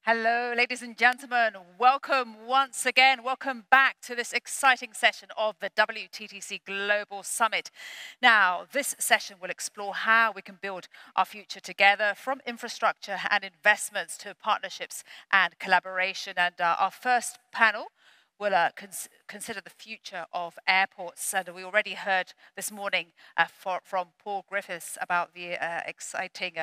Hello, ladies and gentlemen. Welcome once again. Welcome back to this exciting session of the WTTC Global Summit. Now, this session will explore how we can build our future together, from infrastructure and investments to partnerships and collaboration. And our first panel will consider the future of airports. And we already heard this morning from Paul Griffiths about the exciting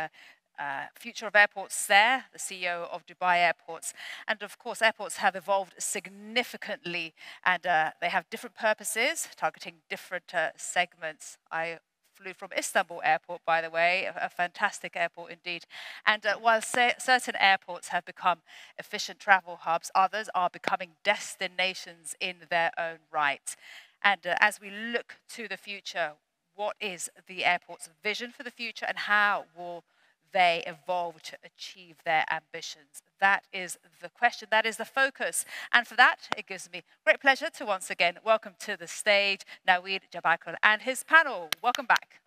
future of airports there, the CEO of Dubai Airports. And of course, airports have evolved significantly, and they have different purposes, targeting different segments. I flew from Istanbul Airport, by the way, a fantastic airport indeed. And while certain airports have become efficient travel hubs, others are becoming destinations in their own right. And as we look to the future, what is the airport's vision for the future, and how will they evolve to achieve their ambitions? That is the question, that is the focus. And for that, it gives me great pleasure to once again welcome to the stage Nawied, Jabarkhyl and his panel. Welcome back.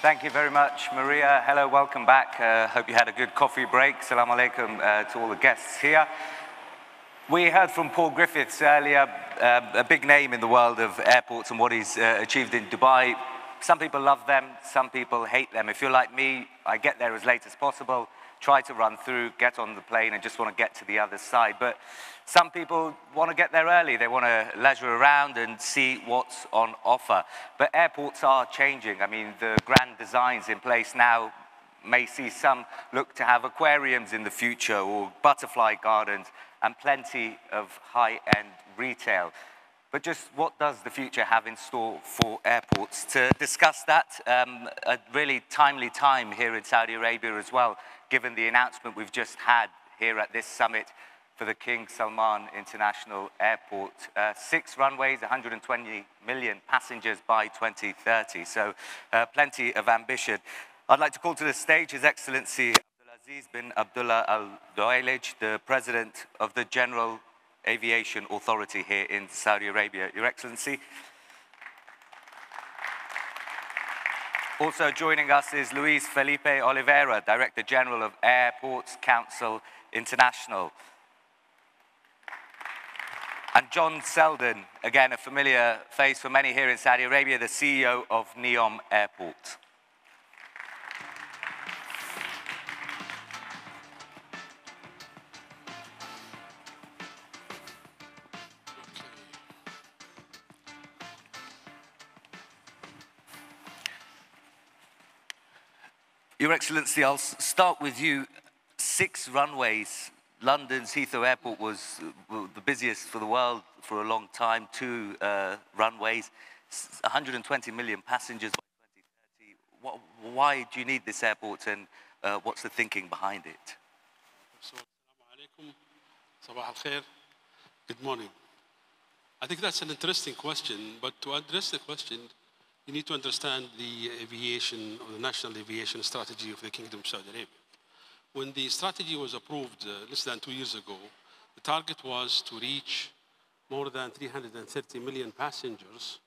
Thank you very much, Maria. Hello, welcome back. Hope you had a good coffee break. Salam alaikum to all the guests here. We heard from Paul Griffiths earlier, a big name in the world of airports and what he's achieved in Dubai. Some people love them, some people hate them. If you're like me, I get there as late as possible, try to run through, get on the plane and just want to get to the other side. But some people want to get there early. They want to leisure around and see what's on offer. But airports are changing. I mean, the grand designs in place now may see some look to have aquariums in the future or butterfly gardens and plenty of high-end retail. But just what does the future have in store for airports? To discuss that, a really timely time here in Saudi Arabia as well, given the announcement we've just had here at this summit for the King Salman International Airport. 6 runways, 120 million passengers by 2030, so plenty of ambition. I'd like to call to the stage His Excellency Abdulaziz bin Abdullah Al-Duailej, the President of the General Aviation Authority here in Saudi Arabia. Your Excellency. Also joining us is Luis Felipe Oliveira, Director General of Airports Council International. And John Selden, again a familiar face for many here in Saudi Arabia, the CEO of NEOM Airport. Your Excellency, I'll start with you. 6 runways. London's Heathrow Airport was the busiest for the world for a long time. 2 runways, 120 million passengers by 2030. Why do you need this airport, and what's the thinking behind it? Good morning. I think that's an interesting question, but to address the question, you need to understand the aviation, or the national aviation strategy of the Kingdom of Saudi Arabia. When the strategy was approved less than 2 years ago, the target was to reach more than 330 million passengers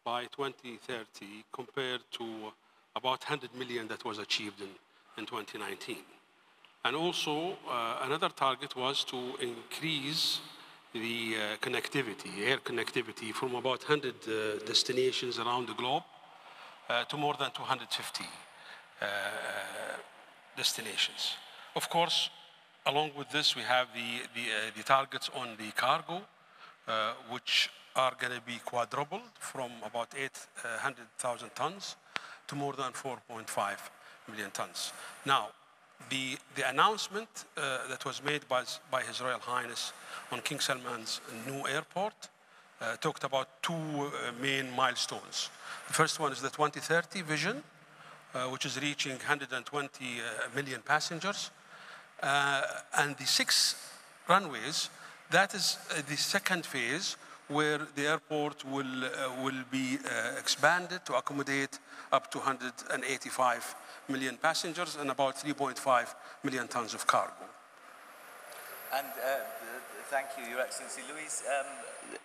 by 2030, compared to about 100 million that was achieved in 2019. And also, another target was to increase the connectivity, air connectivity, from about 100 destinations around the globe to more than 250 destinations. Of course, along with this, we have the targets on the cargo, which are going to be quadrupled from about 800,000 tons to more than 4.5 million tons. Now, the announcement that was made by His Royal Highness on King Salman's new airport talked about 2 main milestones. The first one is the 2030 vision, which is reaching 120 million passengers. And the 6 runways, that is the second phase, where the airport will be expanded to accommodate up to 185 million passengers and about 3.5 million tons of cargo. And Thank you, Your Excellency. Luis,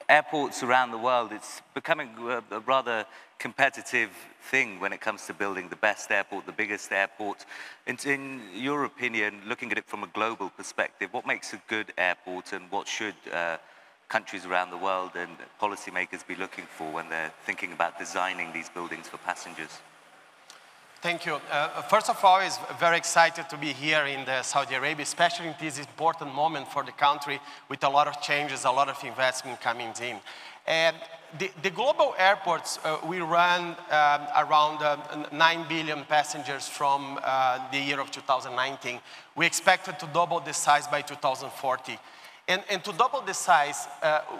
airports around the world, it's becoming a rather competitive thing when it comes to building the best airport, the biggest airport. In your opinion, looking at it from a global perspective, what makes a good airport, and what should countries around the world and policymakers be looking for when they're thinking about designing these buildings for passengers? Thank you. First of all, it's very excited to be here in Saudi Arabia, especially in this important moment for the country with a lot of changes, a lot of investment coming in. And the global airports, we run around 9 billion passengers from the year of 2019. We expected to double the size by 2040. And to double the size,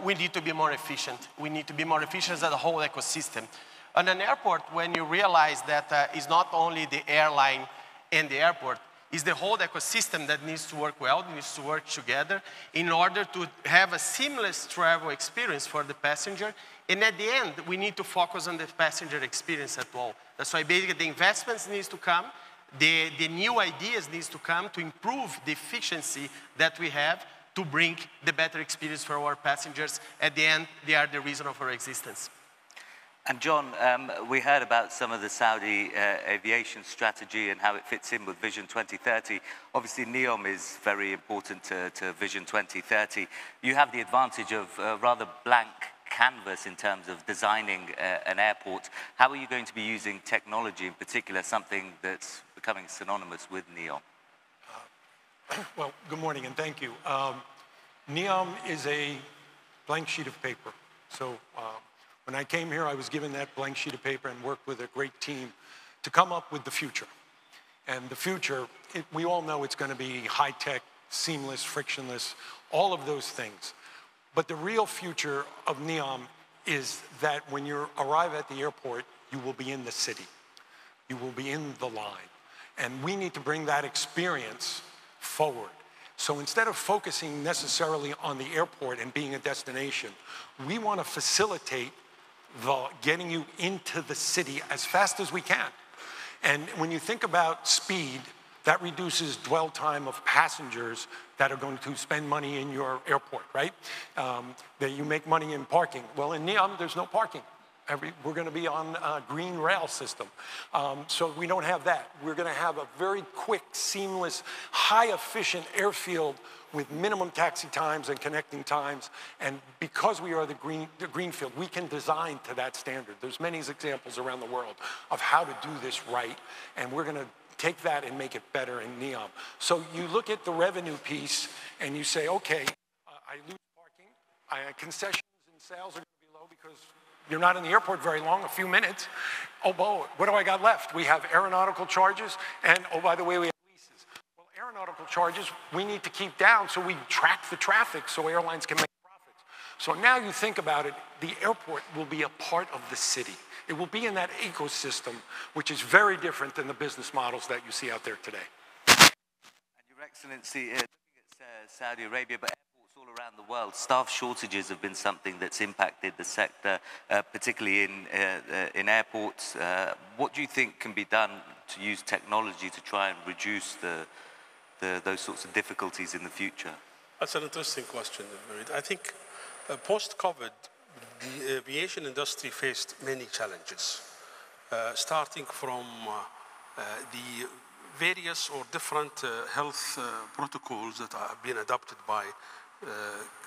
we need to be more efficient. We need to be more efficient as a whole ecosystem. On an airport, when you realize that it's not only the airline and the airport, it's the whole ecosystem that needs to work well, needs to work together in order to have a seamless travel experience for the passenger. And at the end, we need to focus on the passenger experience at all. That's why basically the investments needs to come, the new ideas needs to come to improve the efficiency that we have to bring the better experience for our passengers. At the end, they are the reason of our existence. And John, we heard about some of the Saudi aviation strategy and how it fits in with Vision 2030. Obviously, NEOM is very important to Vision 2030. You have the advantage of a rather blank canvas in terms of designing an airport. How are you going to be using technology, in particular, something that's becoming synonymous with NEOM? Well, good morning and thank you. NEOM is a blank sheet of paper. So when I came here, I was given that blank sheet of paper and worked with a great team to come up with the future. And the future, we all know it's going to be high-tech, seamless, frictionless, all of those things. But the real future of NEOM is that when you arrive at the airport, you will be in the city. You will be in the line. And we need to bring that experience forward. So instead of focusing necessarily on the airport and being a destination, we want to facilitate getting you into the city as fast as we can. And when you think about speed, that reduces dwell time of passengers that are going to spend money in your airport, right? That you make money in parking. Well, in NEOM, there's no parking. We're going to be on a green rail system. So we don't have that. We're going to have a very quick, seamless, high-efficient airfield with minimum taxi times and connecting times. And because we are the greenfield, we can design to that standard. There's many examples around the world of how to do this right. And we're going to take that and make it better in NEOM. So you look at the revenue piece and you say, okay, I lose parking. Concessions and sales are going to be low because you're not in the airport very long, a few minutes. Oh, what do I got left? We have aeronautical charges, and oh, by the way, we have leases. Well, aeronautical charges, we need to keep down so we track the traffic so airlines can make profits. So now you think about it, the airport will be a part of the city. It will be in that ecosystem, which is very different than the business models that you see out there today. And Your Excellency, looking at Saudi Arabia, but all around the world, staff shortages have been something that's impacted the sector, particularly in airports. What do you think can be done to use technology to try and reduce those sorts of difficulties in the future? That's an interesting question. I think post-COVID, the aviation industry faced many challenges, starting from the various or different health protocols that have been adopted by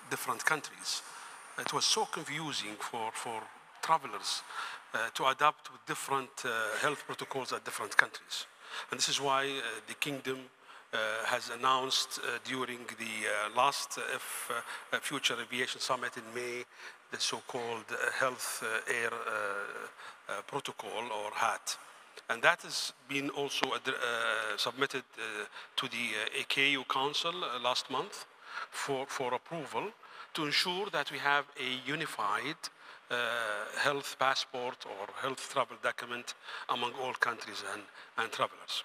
different countries. It was so confusing for travelers to adapt with different health protocols at different countries. And this is why the Kingdom has announced during the last Future Aviation Summit in May the so-called Health Air Protocol, or HAT. And that has been also submitted to the AKU Council last month for approval to ensure that we have a unified health passport or health travel document among all countries and travelers.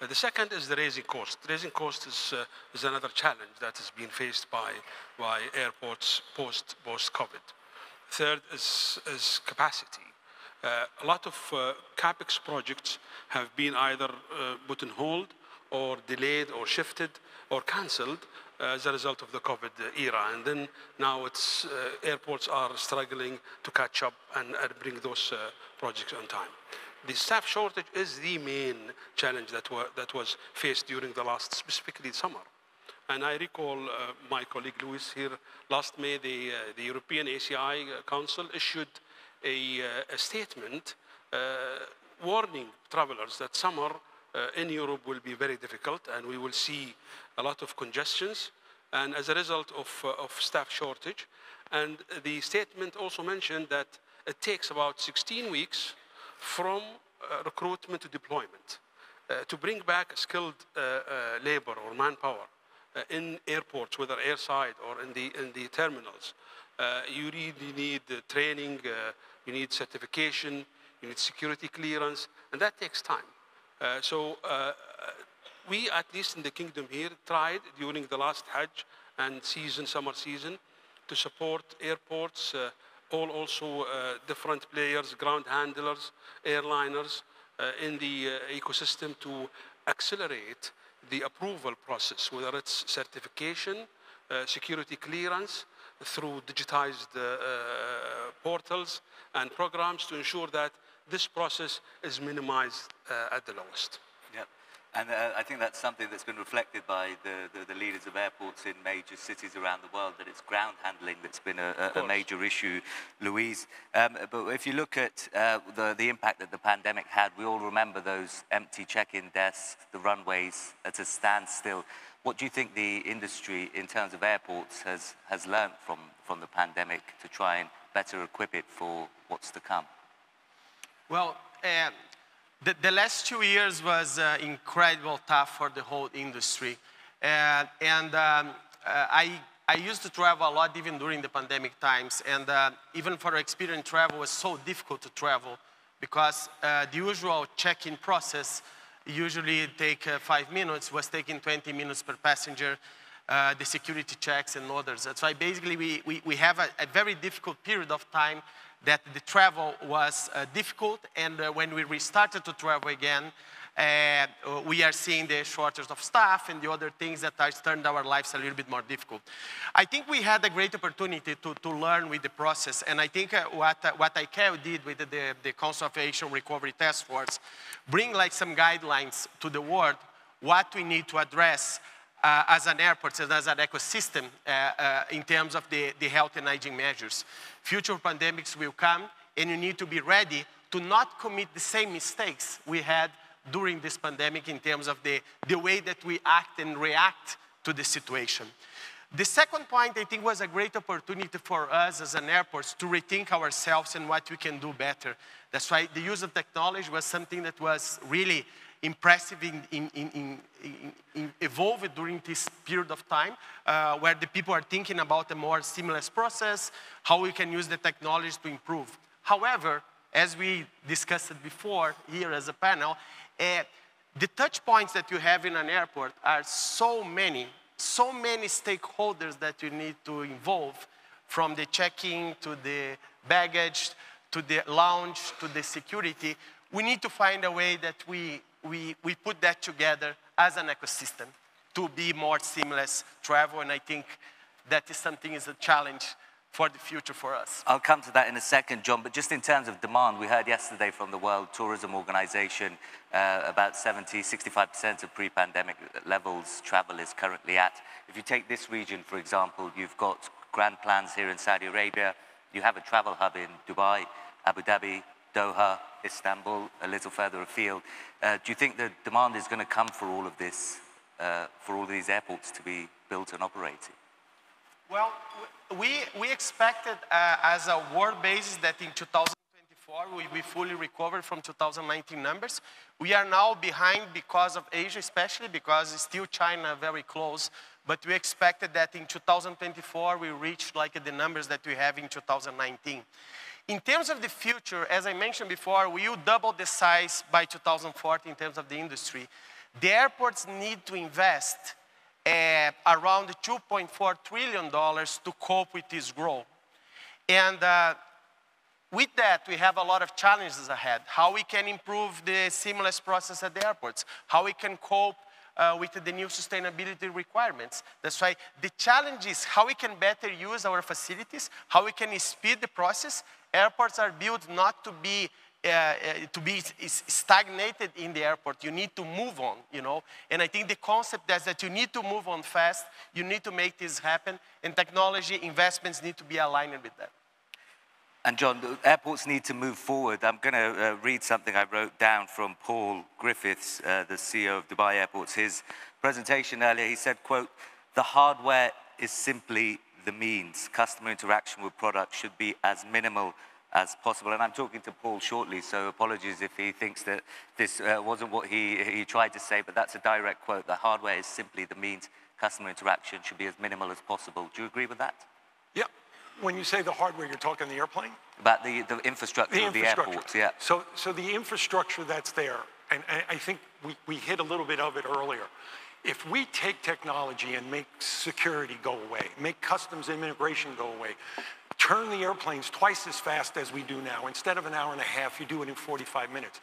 The second is the raising cost. Raising cost is another challenge that has been faced by airports post-COVID. Third is capacity. A lot of CapEx projects have been either put on hold or delayed or shifted or cancelled as a result of the COVID era. And then now it's, airports are struggling to catch up and bring those projects on time. The staff shortage is the main challenge that was faced during the last, specifically summer. And I recall my colleague Luis here, last May, the European ACI Council issued a statement warning travelers that summer in Europe will be very difficult and we will see a lot of congestions and as a result of staff shortage. And the statement also mentioned that it takes about 16 weeks from recruitment to deployment to bring back skilled labor or manpower in airports, whether airside or in the terminals. You really need training, you need certification, you need security clearance, and that takes time. So we, at least in the kingdom here, tried during the last Hajj and summer season, to support airports, also different players, ground handlers, airliners in the ecosystem to accelerate the approval process, whether it's certification, security clearance, through digitized portals and programs to ensure that this process is minimized at the lowest. Yeah, and I think that's something that's been reflected by the leaders of airports in major cities around the world, that it's ground handling that's been a major issue, Louise. But if you look at the impact that the pandemic had, we all remember those empty check-in desks, the runways at a standstill. What do you think the industry, in terms of airports, has learned from the pandemic to try and better equip it for what's to come? Well, the last 2 years was incredibly tough for the whole industry. I used to travel a lot even during the pandemic times. And even for experienced travel, it was so difficult to travel because the usual check-in process usually take 5 minutes, was taking 20 minutes per passenger, the security checks and others. That's why basically we have a very difficult period of time that the travel was difficult, and when we restarted to travel again, we are seeing the shortage of staff and the other things that has turned our lives a little bit more difficult. I think we had a great opportunity to learn with the process, and I think what ICAO did with the Council of Aviation Recovery Task Force, bring like some guidelines to the world, what we need to address as an airport and as an ecosystem in terms of the health and hygiene measures. Future pandemics will come, and you need to be ready to not commit the same mistakes we had during this pandemic in terms of the way that we act and react to the situation. The second point, I think, was a great opportunity for us as an airport to rethink ourselves and what we can do better. That's why the use of technology was something that was really impressive in evolving during this period of time, where the people are thinking about a more seamless process, how we can use the technology to improve. However, as we discussed it before here as a panel, the touch points that you have in an airport are so many stakeholders that you need to involve, from the check-in to the baggage, to the lounge, to the security. We need to find a way that we put that together as an ecosystem to be more seamless travel, and I think that is something is a challenge for the future for us. I'll come to that in a second, John, but just in terms of demand, we heard yesterday from the World Tourism Organization about 65% of pre-pandemic levels travel is currently at. If you take this region, for example, you've got grand plans here in Saudi Arabia, you have a travel hub in Dubai, Abu Dhabi, Doha, Istanbul, a little further afield. Do you think the demand is going to come for all of this, for all these airports to be built and operated? Well, we expected as a world basis that in 2024 we fully recovered from 2019 numbers. We are now behind because of Asia, especially because still China very close. But we expected that in 2024 we reached like the numbers that we have in 2019. In terms of the future, as I mentioned before, we will double the size by 2040 in terms of the industry. The airports need to invest around $2.4 trillion to cope with this growth. And with that, we have a lot of challenges ahead. How we can improve the seamless process at the airports, how we can cope with the new sustainability requirements. That's why the challenge is how we can better use our facilities, how we can speed the process. Airports are built not to be stagnated in the airport. You need to move on, you know. And I think the concept is that you need to move on fast. You need to make this happen. And technology investments need to be aligned with that. And John, the airports need to move forward. I'm going to read something I wrote down from Paul Griffiths, the CEO of Dubai Airports. His presentation earlier, he said, quote, "The hardware is simply the means. Customer interaction with products should be as minimal as possible." And I'm talking to Paul shortly, so apologies if he thinks that this wasn't what he tried to say, but that's a direct quote. The hardware is simply the means. Customer interaction should be as minimal as possible. Do you agree with that? Yeah. When you say the hardware, you're talking the airplane? About the infrastructure of the airports, yeah. So the infrastructure that's there, and I think we hit a little bit of it earlier. If we take technology and make security go away, make customs immigration go away, turn the airplanes twice as fast as we do now. Instead of an hour and a half, you do it in 45 minutes.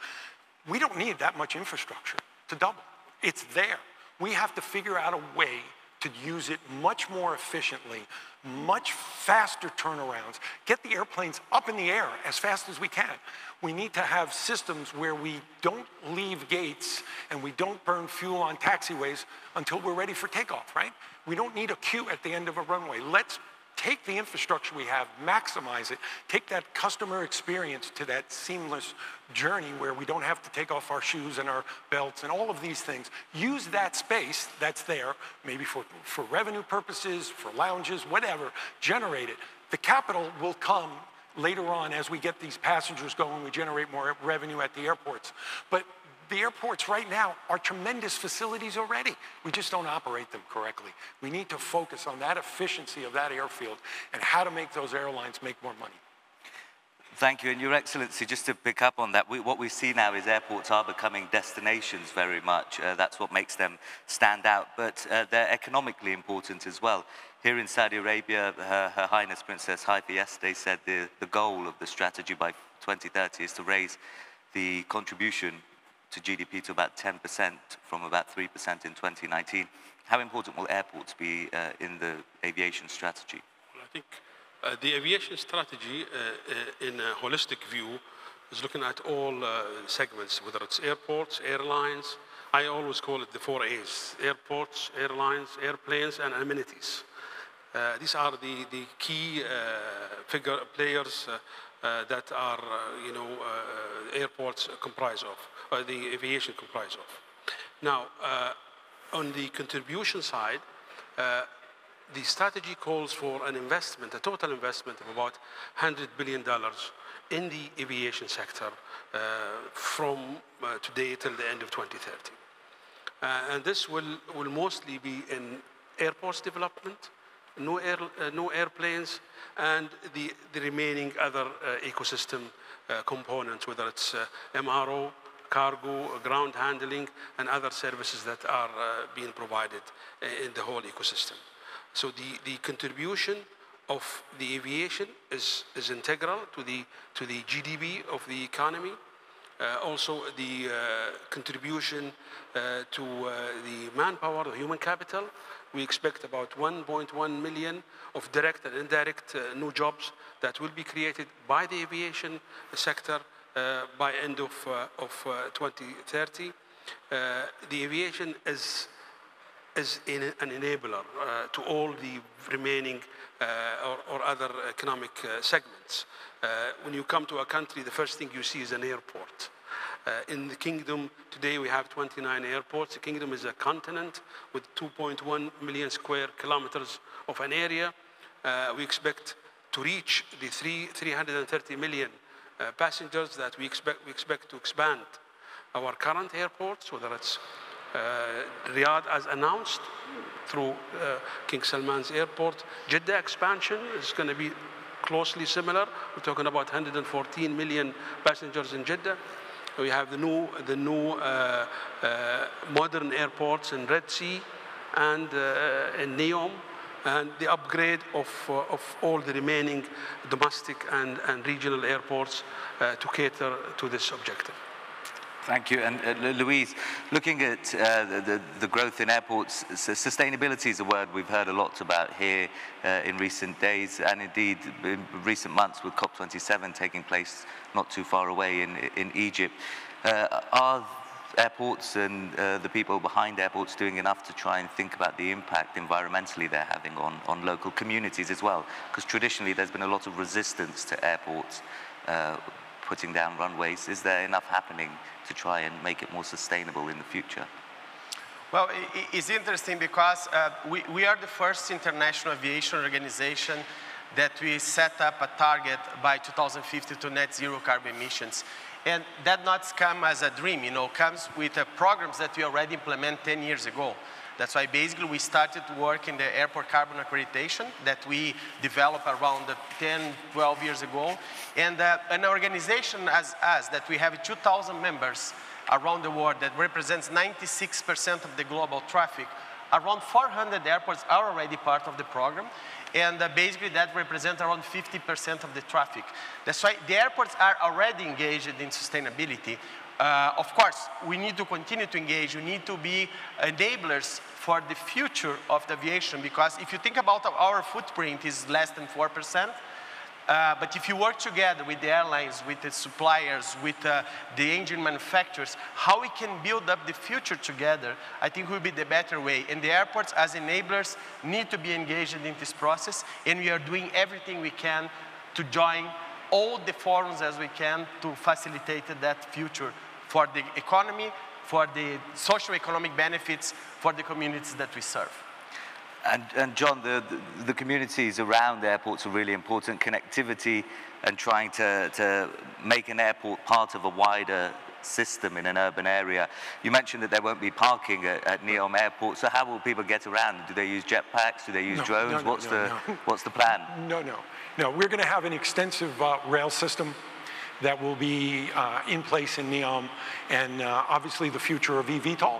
We don't need that much infrastructure to double. It's there. We have to figure out a way to use it much more efficiently, much faster turnarounds, get the airplanes up in the air as fast as we can. We need to have systems where we don't leave gates and we don't burn fuel on taxiways until we're ready for takeoff, right? We don't need a queue at the end of a runway. Let's take the infrastructure we have, maximize it, take that customer experience to that seamless journey where we don't have to take off our shoes and our belts and all of these things. Use that space that's there, maybe for revenue purposes, for lounges, whatever, generate it. The capital will come later on as we get these passengers going, we generate more revenue at the airports. But the airports right now are tremendous facilities already. We just don't operate them correctly. We need to focus on that efficiency of that airfield and how to make those airlines make more money. Thank you, and Your Excellency, just to pick up on that, what we see now is airports are becoming destinations very much. That's what makes them stand out, but they're economically important as well. Here in Saudi Arabia, Her Highness Princess Haifa yesterday said the goal of the strategy by 2030 is to raise the contribution to GDP to about 10% from about 3% in 2019. How important will airports be in the aviation strategy? Well, I think the aviation strategy in a holistic view is looking at all segments, whether it's airports, airlines. I always call it the 4 A's: airports, airlines, airplanes, and amenities. These are the key players that are, airports comprise of, the aviation comprise of. Now, on the contribution side, the strategy calls for an investment, a total investment of about $100 billion in the aviation sector from today till the end of 2030. And this will mostly be in airports development, no airplanes, and the remaining other ecosystem components, whether it's MRO, cargo, ground handling, and other services that are being provided in the whole ecosystem. So the contribution of the aviation is integral to the GDP of the economy. Also the contribution to the manpower, the human capital. We expect about 1.1 million of direct and indirect new jobs that will be created by the aviation sector by end of 2030. The aviation is an enabler to all the remaining or other economic segments. When you come to a country, the first thing you see is an airport. In the kingdom, today we have 29 airports. The kingdom is a continent with 2.1 million square kilometers of an area. We expect to reach the 330 million passengers that we expect to expand our current airports, whether it's Riyadh as announced through King Salman's airport. Jeddah expansion is going to be closely similar. We're talking about 114 million passengers in Jeddah. We have the new modern airports in Red Sea and in NEOM, and the upgrade of all the remaining domestic and regional airports to cater to this objective. Thank you. And Louise, looking at the growth in airports, sustainability is a word we've heard a lot about here in recent days, and indeed in recent months with COP27 taking place not too far away in Egypt. Are airports and the people behind airports doing enough to try and think about the impact environmentally they're having on local communities as well? Because traditionally there's been a lot of resistance to airports putting down runways. Is there enough happening to try and make it more sustainable in the future? Well, it's interesting because we are the first international aviation organization that we set up a target by 2050 to net zero carbon emissions. And that not come as a dream, comes with programs that we already implemented 10 years ago. That's why basically we started to work in the airport carbon accreditation that we developed around 10, 12 years ago. And an organization as us, that we have 2,000 members around the world that represents 96% of the global traffic, around 400 airports are already part of the program. And basically that represents around 50% of the traffic. That's why the airports are already engaged in sustainability. Of course, we need to continue to engage. We need to be enablers for the future of the aviation, because if you think about our footprint is less than 4%, but if you work together with the airlines, with the suppliers, with the engine manufacturers, how we can build up the future together, I think will be the better way. And the airports as enablers need to be engaged in this process, and we are doing everything we can to join all the forums as we can to facilitate that future for the economy, for the socio-economic benefits, for the communities that we serve. And John, the communities around airports are really important. Connectivity and trying to make an airport part of a wider system in an urban area. You mentioned that there won't be parking at NEOM Airport, so how will people get around? Do they use jetpacks? Do they use drones? What's the plan? No, we're going to have an extensive rail system that will be in place in NEOM, and obviously the future of eVTOL,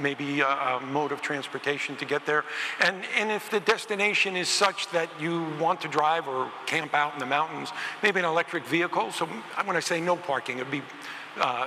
maybe a mode of transportation to get there. And if the destination is such that you want to drive or camp out in the mountains, maybe an electric vehicle. So when I say no parking, it'd be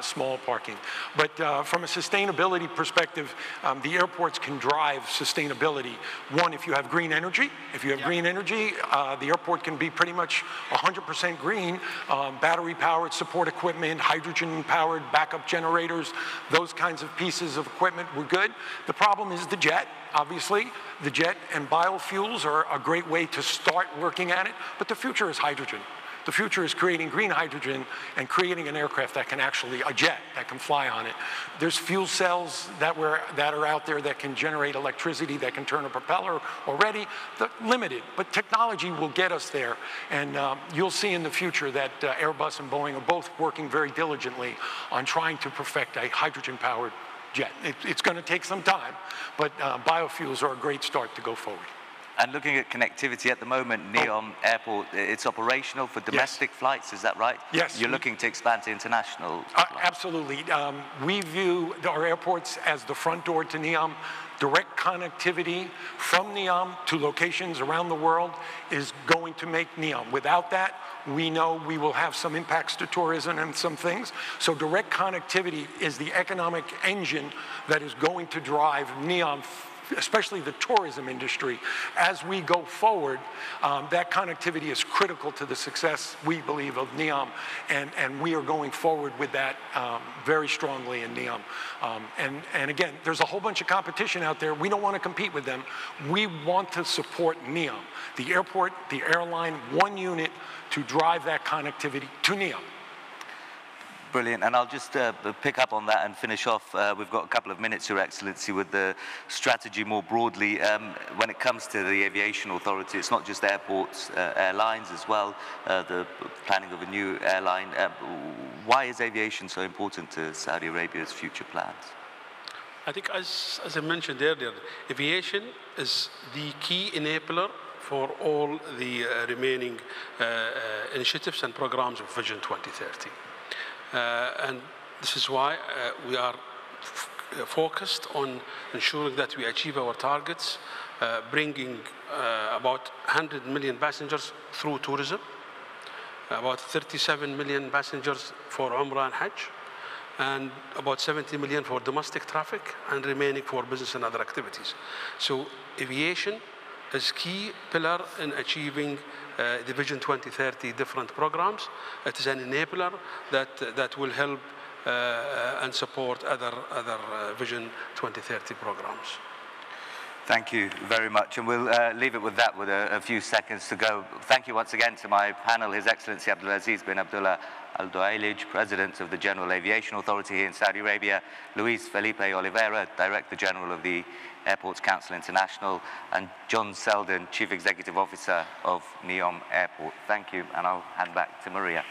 small parking. But from a sustainability perspective, the airports can drive sustainability. One, if you have green energy. If you have green energy, the airport can be pretty much 100% green. Battery-powered support equipment, hydrogen-powered backup generators, those kinds of pieces of equipment were good. The problem is the jet. Obviously, the jet and biofuels are a great way to start working at it, but the future is hydrogen. The future is creating green hydrogen and creating an aircraft that can actually, a jet that can fly on it. There's fuel cells that are out there that can generate electricity, that can turn a propeller already. Limited, but technology will get us there. And you'll see in the future that Airbus and Boeing are both working very diligently on trying to perfect a hydrogen-powered jet. It's going to take some time, but biofuels are a great start to go forward. And looking at connectivity at the moment, NEOM Airport, it's operational for domestic flights, is that right? Yes. You're looking to expand to international absolutely. We view our airports as the front door to NEOM. Direct connectivity from NEOM to locations around the world is going to make NEOM. Without that, we know we will have some impacts to tourism and some things. So direct connectivity is the economic engine that is going to drive NEOM, especially the tourism industry. As we go forward, that connectivity is critical to the success, we believe, of NEOM, and we are going forward with that very strongly in NEOM. And again, there's a whole bunch of competition out there. We don't want to compete with them. We want to support NEOM, the airport, the airline, one unit to drive that connectivity to NEOM. Brilliant, and I'll just pick up on that and finish off. We've got a couple of minutes, Your Excellency, with the strategy more broadly. When it comes to the aviation authority, it's not just airports, airlines as well, the planning of a new airline. Why is aviation so important to Saudi Arabia's future plans? I think, as I mentioned earlier, aviation is the key enabler for all the remaining initiatives and programs of Vision 2030. And this is why we are focused on ensuring that we achieve our targets, bringing about 100 million passengers through tourism, about 37 million passengers for Umrah and Hajj, and about 70 million for domestic traffic, and remaining for business and other activities. So aviation is key pillar in achieving the Vision 2030 different programs. It is an enabler that will help and support other Vision 2030 programs. Thank you very much, and we'll leave it with that with a few seconds to go. Thank you once again to my panel, His Excellency Abdulaziz bin Abdullah Al-Duailej, President of the General Aviation Authority here in Saudi Arabia, Luis Felipe Oliveira, Director General of the Airports Council International, and John Selden, Chief Executive Officer of NEOM Airport. Thank you, and I'll hand back to Maria.